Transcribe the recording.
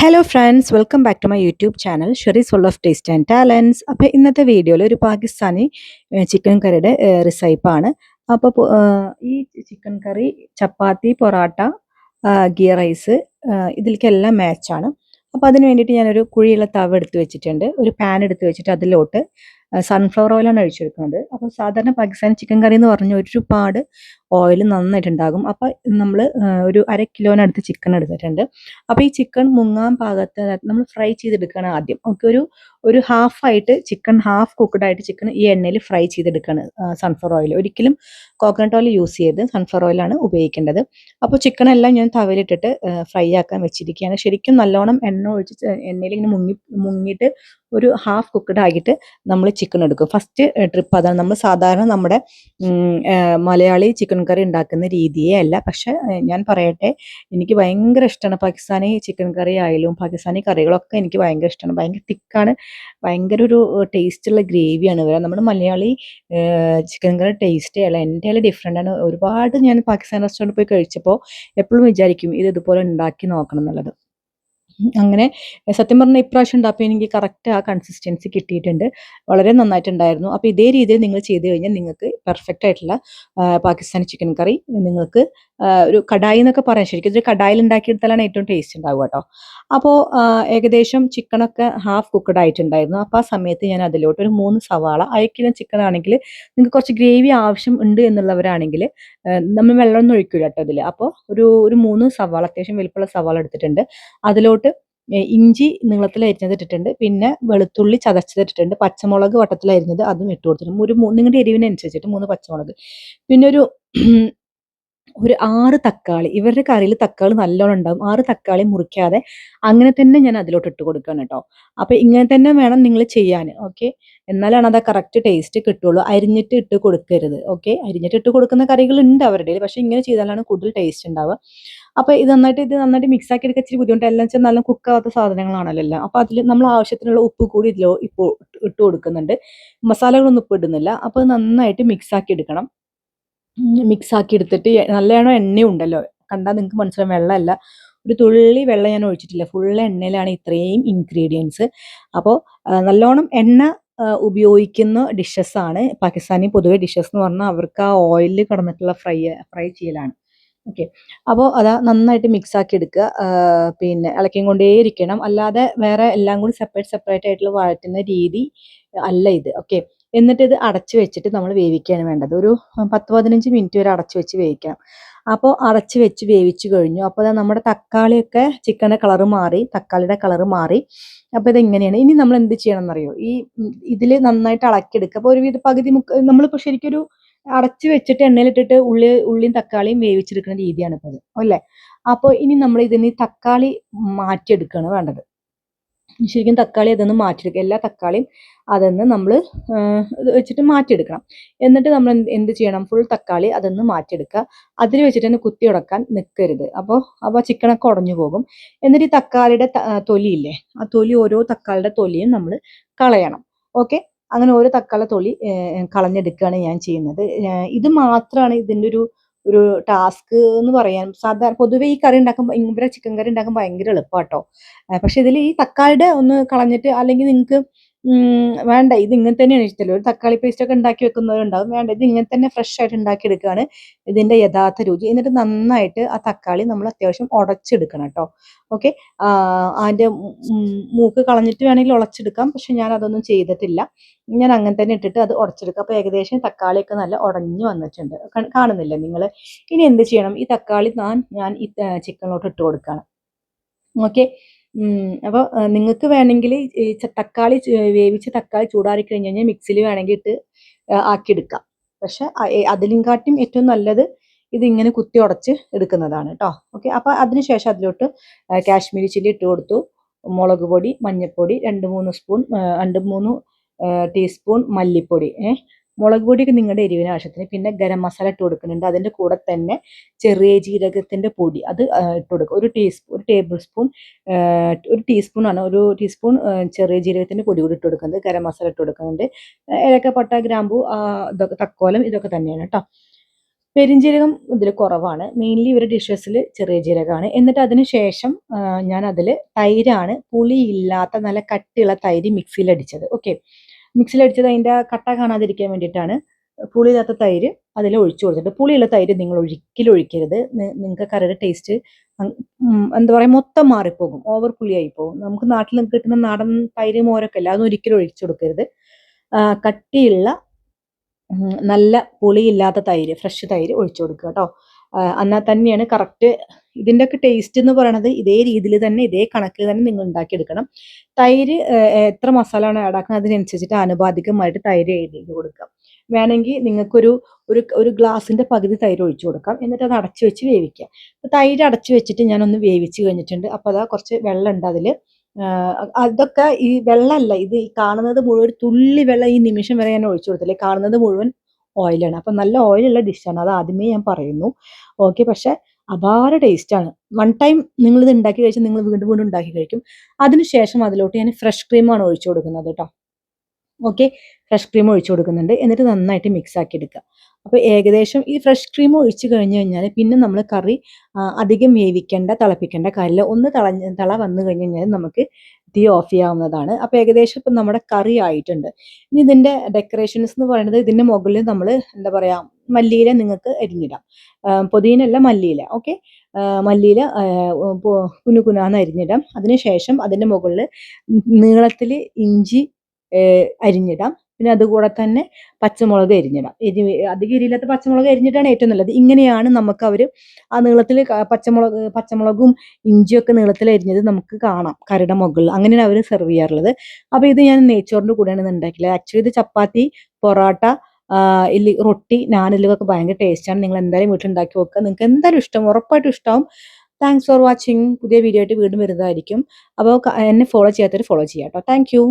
Hello friends, welcome back to my YouTube channel Sheri's full of taste and talents. അപ്പോൾ ഇന്നത്തെ വീഡിയോയിൽ ഒരു Pakistani chicken കറിയുടെ റെസിപ്പാണ്. അപ്പോൾ ഈ ചിക്കൻ കറി ചപ്പാത്തി, പൊറാട്ട, ഗീ റൈസ് ഇതിലേക്കെല്ലാം മാച്ചാണ്. അപ്പോൾ അതിന് വേണ്ടിയിട്ട് ഞാനൊരു കുഴിയുള്ള തവ എടുത്ത് വെച്ചിട്ടുണ്ട്. ഒരു പാൻ എടുത്ത് വെച്ചിട്ട് അതിലോട്ട് സൺഫ്ലവർ ഓയിലാണ് ഒഴിച്ചെടുക്കുന്നത്. അപ്പോൾ സാധാരണ പാകിസ്ഥാനി ചിക്കൻ കറി എന്ന് പറഞ്ഞാൽ ഒരുപാട് ഓയിൽ നന്നായിട്ടുണ്ടാകും. അപ്പോൾ നമ്മൾ ഒരു 1/2 കിലോനടുത്ത് ചിക്കൻ എടുത്തിട്ടുണ്ട്. അപ്പോൾ ഈ ചിക്കൻ മുങ്ങാൻ പാകത്ത് നമ്മൾ ഫ്രൈ ചെയ്തെടുക്കുകയാണ് ആദ്യം. ഓക്കെ, ഒരു ഹാഫായിട്ട് ചിക്കൻ, ഹാഫ് കുക്ക്ഡ് ആയിട്ട് ചിക്കൻ ഈ എണ്ണയിൽ ഫ്രൈ ചെയ്തെടുക്കുകയാണ് സൺഫ്ലവർ ഓയിൽ. ഒരിക്കലും കോക്കനട്ട് ഓയിൽ യൂസ് ചെയ്ത് സൺഫ്ലവർ ഓയിലാണ് ഉപയോഗിക്കേണ്ടത്. അപ്പോൾ ചിക്കൻ എല്ലാം ഞാൻ തവയിലിട്ടിട്ട് ഫ്രൈ ആക്കാൻ വെച്ചിരിക്കുകയാണ്. ശരിക്കും നല്ലോണം എണ്ണ ഒഴിച്ച് എണ്ണയിൽ ഇങ്ങനെ മുങ്ങിയിട്ട് ഒരു ഹാഫ് കുക്ക്ഡ് ആയിട്ട് നമ്മൾ ചിക്കൻ എടുക്കും. ഫസ്റ്റ് ട്രിപ്പ് അതാണ്. നമ്മൾ സാധാരണ നമ്മുടെ മലയാളി ചിക്കൻ കറി ഉണ്ടാക്കുന്ന രീതിയേ അല്ല. പക്ഷെ ഞാൻ പറയട്ടെ, എനിക്ക് ഭയങ്കര ഇഷ്ടമാണ് പാകിസ്ഥാനി ചിക്കൻ കറി ആയാലും പാകിസ്ഥാനി കറികളൊക്കെ എനിക്ക് ഭയങ്കര ഇഷ്ടമാണ്. ഭയങ്കര തിക്കാണ്, ഭയങ്കര ഒരു ടേസ്റ്റുള്ള ഗ്രേവിയാണ് വരിക. നമ്മുടെ മലയാളി ചിക്കൻ കറി ടേസ്റ്റേ അല്ല, എൻ്റെ ഡിഫറെൻ്റ് ആണ്. ഒരുപാട് ഞാൻ പാകിസ്ഥാൻ റെസ്റ്റോറൻറ്റിൽ പോയി കഴിച്ചപ്പോൾ എപ്പോഴും വിചാരിക്കും ഇത് ഇതുപോലെ ഉണ്ടാക്കി നോക്കണം എന്നുള്ളത്. അങ്ങനെ സത്യം പറഞ്ഞാൽ ഇപ്രാവശ്യം ഉണ്ടാക്കിയപ്പോൾ എനിക്ക് കറക്റ്റ് ആ കൺസിസ്റ്റൻസി കിട്ടിയിട്ടുണ്ട്. വളരെ നന്നായിട്ടുണ്ടായിരുന്നു. അപ്പോൾ ഇതേ രീതിയിൽ നിങ്ങൾ ചെയ്ത് കഴിഞ്ഞാൽ നിങ്ങൾക്ക് പെർഫെക്റ്റ് ആയിട്ടുള്ള പാകിസ്ഥാനി ചിക്കൻ കറി നിങ്ങൾക്ക് ഒരു കടായി എന്നൊക്കെ പറയാം. ശരിക്കും ഒരു കടായിൽ ഉണ്ടാക്കിയെടുത്താലാണ് ഏറ്റവും ടേസ്റ്റ് ഉണ്ടാവുക കേട്ടോ. അപ്പോൾ ഏകദേശം ചിക്കനൊക്കെ ഹാഫ് കുക്ക്ഡ് ആയിട്ടുണ്ടായിരുന്നു. അപ്പോൾ ആ സമയത്ത് ഞാൻ അതിലോട്ട് ഒരു 3 സവാള, 1/2 കിലോ ചിക്കൻ ആണെങ്കിൽ നിങ്ങൾക്ക് കുറച്ച് ഗ്രേവി ആവശ്യം ഉണ്ട് എന്നുള്ളവരാണെങ്കിൽ നമ്മൾ വെള്ളമൊന്നും ഒഴിക്കില്ല കേട്ടോ ഇതിൽ. അപ്പോൾ ഒരു 3 സവാള, അത്യാവശ്യം വലിപ്പമുള്ള സവാള എടുത്തിട്ടുണ്ട്. അതിലോട്ട് ഇഞ്ചി നീളത്തിൽ അരിഞ്ഞത് ഇട്ടിട്ടുണ്ട്. പിന്നെ വെളുത്തുള്ളി ചതച്ചത് ഇട്ടിട്ടുണ്ട്. പച്ചമുളക് വട്ടത്തിൽ അരിഞ്ഞത് അതും ഇട്ട് കൊടുത്തിട്ടുണ്ട്. നിങ്ങളുടെ എരിവിനനുസരിച്ചിട്ട് 3 പച്ചമുളക്. പിന്നെ ഒരു 6 തക്കാളി. ഇവരുടെ കറിയിൽ തക്കാളി നല്ലോണം ഉണ്ടാവും. 6 തക്കാളി മുറിക്കാതെ അങ്ങനെ തന്നെ ഞാൻ അതിലോട്ട് ഇട്ട് കൊടുക്കുകയാണ് കേട്ടോ. അപ്പോൾ ഇങ്ങനെ തന്നെ വേണം നിങ്ങൾ ചെയ്യാൻ. ഓക്കെ, എന്നാലാണ് അത് കറക്റ്റ് ടേസ്റ്റ് കിട്ടുള്ളൂ. അരിഞ്ഞിട്ട് ഇട്ട് കൊടുക്കരുത്. ഓക്കെ, അരിഞ്ഞിട്ട് ഇട്ട് കൊടുക്കുന്ന കറികളുണ്ട് അവരുടെ, പക്ഷെ ഇങ്ങനെ ചെയ്താലാണ് കൂടുതൽ ടേസ്റ്റ് ഉണ്ടാവുക. അപ്പോൾ ഇത് നന്നായിട്ട് മിക്സ് ആക്കി എടുക്കാൻ ഇച്ചിരി ബുദ്ധിമുട്ട്. എല്ലാം വെച്ചാൽ നല്ല കുക്കാവാത്ത സാധനങ്ങളാണല്ലോ എല്ലാം. അപ്പോൾ അതിൽ നമ്മൾ ആവശ്യത്തിനുള്ള ഉപ്പ് കൂടി ഇപ്പോൾ ഇട്ട് കൊടുക്കുന്നുണ്ട്. മസാലകളൊന്നും ഇപ്പോൾ ഇടുന്നില്ല. അപ്പോൾ നന്നായിട്ട് മിക്സ് ആക്കി എടുക്കണം. മിക്സ് ആക്കി എടുത്തിട്ട് നല്ലോണം എണ്ണയും ഉണ്ടല്ലോ, കണ്ടാൽ നിങ്ങൾക്ക് മനസ്സിലാവും, വെള്ളമല്ല. ഒരു തുള്ളി വെള്ളം ഞാൻ ഒഴിച്ചിട്ടില്ല. ഫുൾ എണ്ണയിലാണ് ഇത്രയും ഇൻഗ്രീഡിയൻസ്. അപ്പോൾ നല്ലോണം എണ്ണ ഉപയോഗിക്കുന്ന ഡിഷസ് ആണ് പാകിസ്ഥാനി പൊതുവെ ഡിഷസ് എന്ന് പറഞ്ഞാൽ. അവർക്ക് ആ ഓയിലിൽ കിടന്നിട്ടുള്ള ഫ്രൈ ചെയ്യലാണ്. ഓക്കെ, അപ്പോൾ അതാ നന്നായിട്ട് മിക്സ് ആക്കി എടുക്കുക. പിന്നെ ഇളക്കിയും കൊണ്ടേയിരിക്കണം. അല്ലാതെ വേറെ എല്ലാം കൂടി സെപ്പറേറ്റ് ആയിട്ടുള്ള വഴറ്റുന്ന രീതി അല്ല ഇത്. ഓക്കെ, എന്നിട്ട് ഇത് അടച്ചു വെച്ചിട്ട് നമ്മൾ വേവിക്കുകയാണ് വേണ്ടത്. ഒരു 10-15 മിനിറ്റ് വരെ അടച്ചു വെച്ച് വേവിക്കണം. അപ്പോൾ അടച്ചു വെച്ച് വേവിച്ചു കഴിഞ്ഞു. അപ്പോൾ നമ്മുടെ തക്കാളിയൊക്കെ ചിക്കൻ്റെ കളറ് മാറി, തക്കാളിയുടെ കളറ് മാറി. അപ്പോൾ ഇതെങ്ങനെയാണ് ഇനി നമ്മൾ എന്ത് ചെയ്യണം എന്നറിയോ? ഇതിൽ നന്നായിട്ട് ഇളക്കിയെടുക്കുക. അപ്പോൾ ഒരു പകുതി നമ്മളിപ്പോൾ ശരിക്കും ഒരു അടച്ചു വെച്ചിട്ട് എണ്ണയിലിട്ടിട്ട് ഉള്ളിയും തക്കാളിയും വേവിച്ചെടുക്കുന്ന രീതിയാണ് ഇപ്പോൾ അത്, അല്ലേ? അപ്പോൾ ഇനി നമ്മൾ ഇതിന് തക്കാളി മാറ്റിയെടുക്കുകയാണ് വേണ്ടത്. ശരിക്കും തക്കാളി അതൊന്ന് മാറ്റിയെടുക്കുക. എല്ലാ തക്കാളിയും അതൊന്ന് നമ്മൾ വെച്ചിട്ട് മാറ്റിയെടുക്കണം. എന്നിട്ട് നമ്മൾ എന്ത് ചെയ്യണം? ഫുൾ തക്കാളി അതൊന്ന് മാറ്റിയെടുക്കുക. അതിൽ വെച്ചിട്ട് തന്നെ കുത്തി ഉടക്കാൻ നിൽക്കരുത്. അപ്പോൾ ചിക്കനൊക്കെ ഉടഞ്ഞു പോകും. എന്നിട്ട് ഈ തക്കാളിയുടെ തൊലിയില്ലേ, ആ തൊലി, ഓരോ തക്കാളിയുടെ തൊലിയും നമ്മൾ കളയണം. ഓക്കെ, അങ്ങനെ ഓരോ തക്കാളി തൊലി കളഞ്ഞെടുക്കുകയാണ് ഞാൻ ചെയ്യുന്നത്. ഇത് മാത്രമാണ് ഇതിൻ്റെ ഒരു ടാസ്ക് എന്ന് പറയാൻ. സാധാരണ പൊതുവെ ഈ കറി ഉണ്ടാക്കുമ്പോൾ, ഇവരെ ചിക്കൻ കറി ഉണ്ടാക്കുമ്പോൾ ഭയങ്കര എളുപ്പാട്ടോ. പക്ഷെ ഇതിൽ ഈ തക്കാളിയുടെ ഒന്ന് കളഞ്ഞിട്ട്, അല്ലെങ്കിൽ നിങ്ങൾക്ക് വേണ്ട ഇത് ഇങ്ങനെ തന്നെയാണ് ഇഷ്ടമല്ലോ, ഒരു തക്കാളി പേസ്റ്റ് ഒക്കെ ഉണ്ടാക്കി വെക്കുന്നവരുണ്ടാവും. വേണ്ട, ഇത് ഇങ്ങനെ തന്നെ ഫ്രഷ് ആയിട്ട് ഉണ്ടാക്കിയെടുക്കുകയാണ് ഇതിൻ്റെ യഥാർത്ഥ രുചി. എന്നിട്ട് നന്നായിട്ട് ആ തക്കാളി നമ്മൾ അത്യാവശ്യം ഉടച്ചെടുക്കണം കേട്ടോ. ഓക്കെ, അതിൻ്റെ മൂക്ക് കളഞ്ഞിട്ട് വേണമെങ്കിൽ ഉടച്ചെടുക്കാം. പക്ഷെ ഞാൻ അതൊന്നും ചെയ്തിട്ടില്ല. ഞാൻ അങ്ങനെ തന്നെ ഇട്ടിട്ട് അത് ഉടച്ചെടുക്കാം. അപ്പോൾ ഏകദേശം തക്കാളിയൊക്കെ നല്ല ഉടഞ്ഞു വന്നിട്ടുണ്ട്, കാണുന്നില്ല നിങ്ങൾ? ഇനി എന്ത് ചെയ്യണം? ഈ തക്കാളി ഞാൻ ഈ ചിക്കനിലോട്ട് ഇട്ട് കൊടുക്കുകയാണ്. ഓക്കെ, അപ്പോൾ നിങ്ങൾക്ക് വേണമെങ്കിൽ ഈ തക്കാളി വേവിച്ച തക്കാളി ചൂടാറി കഴിഞ്ഞ് കഴിഞ്ഞാൽ മിക്സിയിൽ വേണമെങ്കിൽ ഇട്ട് ആക്കിയെടുക്കാം. പക്ഷെ അതിലും കാട്ടിയും ഏറ്റവും നല്ലത് ഇതിങ്ങനെ കുത്തി ഉടച്ച് എടുക്കുന്നതാണ് കേട്ടോ. ഓക്കെ, അപ്പോൾ അതിനുശേഷം അതിലോട്ട് കാശ്മീരി ചില്ലി ഇട്ട് കൊടുത്തു, മുളക് പൊടി, മഞ്ഞൾപ്പൊടി 2-3 ടീസ്പൂൺ മല്ലിപ്പൊടി, മുളക് പൊടിയൊക്കെ നിങ്ങളുടെ എരിവിന് ആവശ്യത്തിന്. പിന്നെ ഗരം മസാല ഇട്ട് കൊടുക്കുന്നുണ്ട്. അതിൻ്റെ കൂടെ തന്നെ ചെറിയ ജീരകത്തിൻ്റെ പൊടി അത് ഇട്ട് കൊടുക്കുക. ഒരു ടീസ്പൂൺ ആണ്, ഒരു ടീസ്പൂൺ ചെറിയ ജീരകത്തിൻ്റെ പൊടി കൂടി ഇട്ട് കൊടുക്കുന്നത്. ഗരം മസാല ഇട്ട് കൊടുക്കുന്നുണ്ട്. ഏലക്ക, പട്ട, ഗ്രാമ്പു, ഇതൊക്കെ തക്കോലം ഇതൊക്കെ തന്നെയാണ് കേട്ടോ. പെരിഞ്ജീരകം ഇതിൽ കുറവാണ്. മെയിൻലി ഇവരുടെ ഡിഷസിൽ ചെറിയ ജീരകമാണ്. എന്നിട്ട് അതിന് ശേഷം ഞാൻ അതിൽ തൈരാണ്, പുളിയില്ലാത്ത നല്ല കട്ടിയുള്ള തൈര് മിക്സിയിലടിച്ചത്. ഓക്കെ, മിക്സിയിലടിച്ചത് അതിൻ്റെ കട്ട കാണാതിരിക്കാൻ വേണ്ടിയിട്ടാണ്. പുളിയില്ലാത്ത തൈര് അതിൽ ഒഴിച്ചു കൊടുത്തിട്ട്, പുളിയുള്ള തൈര് നിങ്ങൾ ഒരിക്കലും ഒഴിക്കരുത്. നിങ്ങൾക്ക് കറിയുടെ ടേസ്റ്റ് എന്താ പറയുക, മൊത്തം മാറിപ്പോകും, ഓവർ പുളിയായി പോകും. നമുക്ക് നാട്ടിൽ കിട്ടുന്ന നാടൻ തൈര് മോരൊക്കെ അല്ല, അതൊന്നും ഒരിക്കലും ഒഴിച്ചു കൊടുക്കരുത്. കട്ടിയുള്ള നല്ല പുളിയില്ലാത്ത തൈര്, ഫ്രഷ് തൈര് ഒഴിച്ചു കൊടുക്കുക കേട്ടോ. എന്നാൽ തന്നെയാണ് കറക്റ്റ് ഇതിൻ്റെയൊക്കെ ടേസ്റ്റ് എന്ന് പറയണത്. ഇതേ രീതിയിൽ തന്നെ, ഇതേ കണക്കിൽ തന്നെ നിങ്ങൾ ഉണ്ടാക്കിയെടുക്കണം. തൈര് എത്ര മസാല ആണ് ആഡ് ആക്കുന്നത് അതിനനുസരിച്ചിട്ട് ആനുപാതികമായിട്ട് തൈര് എഴുതി കൊടുക്കാം. വേണമെങ്കിൽ നിങ്ങൾക്കൊരു ഒരു ഒരു ഗ്ലാസിൻ്റെ പകുതി തൈര് ഒഴിച്ചു കൊടുക്കാം. എന്നിട്ട് അത് അടച്ചു വെച്ച് വേവിക്കുക. തൈര് അടച്ചു വെച്ചിട്ട് ഞാനൊന്ന് വേവിച്ച് കഴിഞ്ഞിട്ടുണ്ട്. അപ്പോൾ അതാ കുറച്ച് വെള്ളം ഉണ്ട് അതിൽ. അതൊക്കെ ഈ വെള്ളമല്ല, ഇത് ഈ കാണുന്നത് മുഴുവൻ, ഒരു തുള്ളി വെള്ളം ഈ നിമിഷം വരെ ഞാൻ ഒഴിച്ചു കൊടുത്തില്ല. കാണുന്നത് മുഴുവൻ ഓയിലാണ്. അപ്പം നല്ല ഓയിലുള്ള ഡിഷാണ്, അത് ആദ്യമേ ഞാൻ പറയുന്നു. ഓക്കെ, പക്ഷെ അപാര ടേസ്റ്റാണ്. വൺ ടൈം നിങ്ങളിത് ഉണ്ടാക്കി കഴിച്ചാൽ നിങ്ങൾ വീണ്ടും വീണ്ടും ഉണ്ടാക്കി കഴിക്കും. അതിനുശേഷം അതിലോട്ട് ഞാൻ ഫ്രഷ് ക്രീമാണ് ഒഴിച്ചു കൊടുക്കുന്നത് കേട്ടോ. ഓക്കെ, ഫ്രഷ് ക്രീം ഒഴിച്ചു കൊടുക്കുന്നുണ്ട്. എന്നിട്ട് നന്നായിട്ട് മിക്സ് ആക്കി എടുക്കുക. അപ്പോൾ ഏകദേശം ഈ ഫ്രഷ് ക്രീം ഒഴിച്ച് കഴിഞ്ഞ് കഴിഞ്ഞാൽ പിന്നെ നമ്മൾ കറി അധികം വേവിക്കേണ്ട, തിളപ്പിക്കേണ്ട കാര്യമില്ല. ഒന്ന് തിള വന്നു കഴിഞ്ഞ് കഴിഞ്ഞാൽ നമുക്ക് തീ ഓഫ് ചെയ്യാവുന്നതാണ്. അപ്പോൾ ഏകദേശം ഇപ്പം നമ്മുടെ കറി ആയിട്ടുണ്ട്. ഇനി ഇതിൻ്റെ ഡെക്കറേഷൻസ് എന്ന് പറയുന്നത്, ഇതിൻ്റെ മുകളിൽ നമ്മൾ എന്താ പറയുക, മല്ലിയില നിങ്ങൾക്ക് അരിഞ്ഞിടാം. പുതിനല്ല, മല്ലിയില. ഓക്കെ, മല്ലിയില കുനുകുനാന്ന് അരിഞ്ഞിടാം. അതിനുശേഷം അതിൻ്റെ മുകളിൽ നീളത്തിൽ ഇഞ്ചി അരിഞ്ഞിടാം. പിന്നെ അതുകൂടെ തന്നെ പച്ചമുളക് അരിഞ്ഞിടാം. അധികം എരിയില്ലാത്ത പച്ചമുളക് അരിഞ്ഞിട്ടാണ് ഏറ്റവും നല്ലത്. ഇങ്ങനെയാണ് നമുക്ക് അവർ ആ നീളത്തിൽ പച്ചമുളകും ഇഞ്ചിയൊക്കെ നീളത്തിൽ അരിഞ്ഞത് നമുക്ക് കാണാം കറിയുടെ മുകളിൽ. അങ്ങനെയാണ് അവർ സെർവ് ചെയ്യാറുള്ളത്. അപ്പോൾ ഇത് ഞാൻ നെയ്ച്ചോറിൻ്റെ കൂടെയാണ് ഇത് ഉണ്ടാക്കിയത്. ആക്ച്വലി ഇത് ചപ്പാത്തി, പൊറോട്ട, റൊട്ടി, നാൻ, ഇതിലൊക്കെ ഭയങ്കര ടേസ്റ്റാണ്. നിങ്ങൾ എന്തായാലും വീട്ടിലുണ്ടാക്കി നോക്കുക. നിങ്ങൾക്ക് എന്തായാലും ഇഷ്ടം, ഉറപ്പായിട്ടും ഇഷ്ടമാവും. Thanks for watching. പുതിയ വീഡിയോ ആയിട്ട് വീണ്ടും വരുന്നതായിരിക്കും. അപ്പോൾ എന്നെ ഫോളോ ചെയ്യാത്തവർ ഫോളോ ചെയ്യാം കേട്ടോ. Thank you.